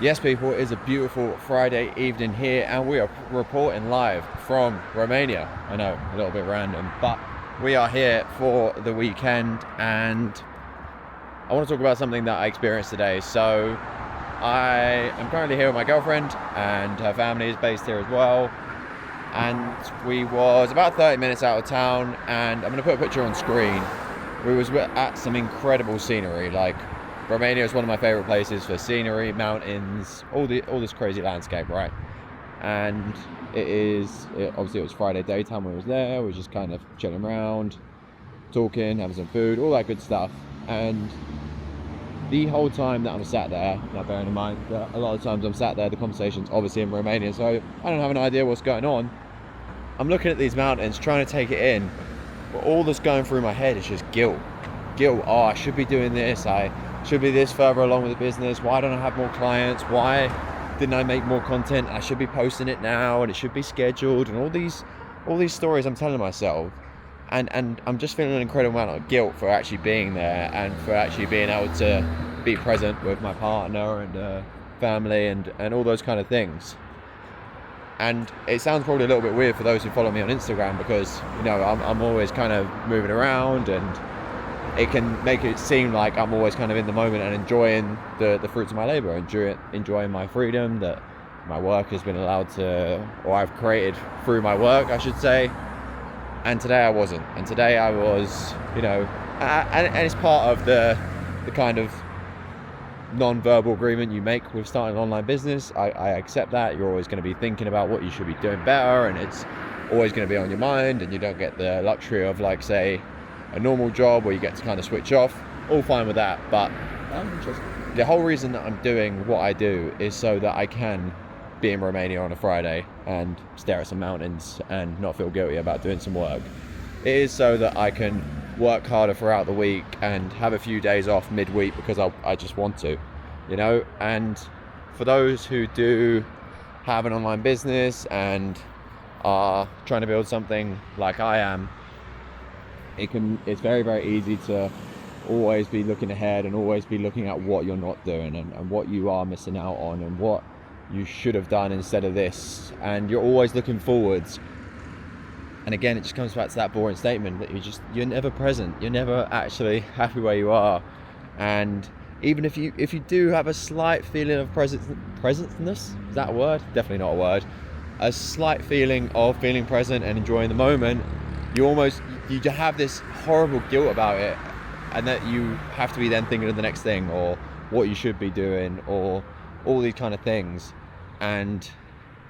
Yes, people, it is a beautiful Friday evening here, and we are reporting live from Romania. I know, a little bit random, but we are here for the weekend, and I want to talk about something that I experienced today. So, I am currently here with my girlfriend, and her family is based here as well. And we was about 30 minutes out of town, and I'm going to put a picture on screen. We was at some incredible scenery, like Romania is one of my favorite places for scenery, mountains, all this crazy landscape, right? And obviously it was Friday daytime when we was there. We were just kind of chilling around, talking, having some food, all that good stuff. And the whole time that I'm sat there, now bearing in mind that a lot of times I'm sat there, the conversation's obviously in Romanian, so I don't have an idea what's going on. I'm looking at these mountains, trying to take it in, but all that's going through my head is just guilt. Oh, I should be doing this, I should be this further along with the business, why don't I have more clients, why didn't I make more content, I should be posting it now, and it should be scheduled, and all these stories I'm telling myself, and I'm just feeling an incredible amount of guilt for actually being there, and for actually being able to be present with my partner and family and all those kind of things. And it sounds probably a little bit weird for those who follow me on Instagram, because I'm always kind of moving around, and it can make it seem like I'm always kind of in the moment and enjoying the fruits of my labor, enjoying my freedom that my work has been allowed to, or I've created through my work, I should say. And today I wasn't. And today I was, and it's part of the kind of non-verbal agreement you make with starting an online business. I accept that. You're always going to be thinking about what you should be doing better, and it's always going to be on your mind, and you don't get the luxury of, like, say, a normal job where you get to kind of switch off. All fine with that, but the whole reason that I'm doing what I do is so that I can be in Romania on a Friday and stare at some mountains and not feel guilty about doing some work. It is so that I can work harder throughout the week and have a few days off midweek because I just want to, and for those who do have an online business and are trying to build something like I am, it's very, very easy to always be looking ahead and always be looking at what you're not doing and what you are missing out on and what you should have done instead of this, and you're always looking forwards. And again, it just comes back to that boring statement that you're never present, you're never actually happy where you are. And even if you do have a slight feeling of presentness, is that a word? Definitely not a word. A slight feeling of feeling present and enjoying the moment, you have this horrible guilt about it, and that you have to be then thinking of the next thing or what you should be doing or all these kind of things. And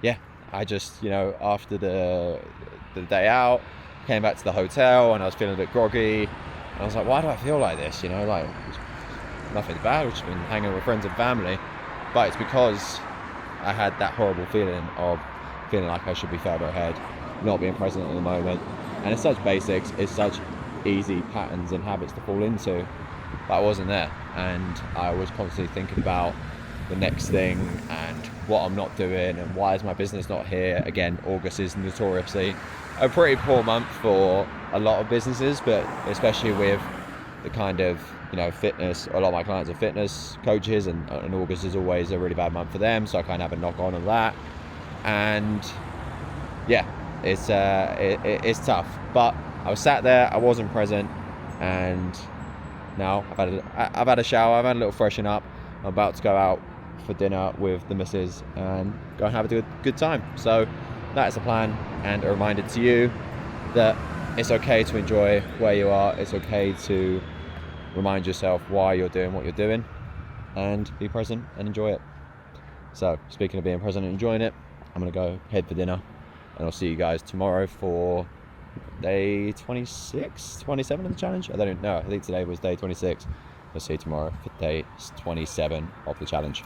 yeah, I just, after the day out, came back to the hotel and I was feeling a bit groggy, and I was like, why do I feel like this? Like, nothing bad, we've just been hanging with friends and family, but it's because I had that horrible feeling of feeling like I should be further ahead, not being present at the moment. And it's such basics, it's such easy patterns and habits to fall into, but I wasn't there, and I was constantly thinking about the next thing and what I'm not doing and why is my business not here. Again, August is notoriously a pretty poor month for a lot of businesses, but especially with the kind of fitness, a lot of my clients are fitness coaches, and August is always a really bad month for them, so I kind of have a knock on of that. And yeah, it's tough, but I was sat there, I wasn't present, and now I've had a shower, I've had a little freshen up, I'm about to go out for dinner with the missus and go and have a good time. So that is the plan, and a reminder to you that it's okay to enjoy where you are, it's okay to remind yourself why you're doing what you're doing, and be present and enjoy it. So speaking of being present and enjoying it, I'm going to go head for dinner, and I'll see you guys tomorrow for day 26, 27 of the challenge. I don't know, I think today was day 26. I'll see you tomorrow for day 27 of the challenge.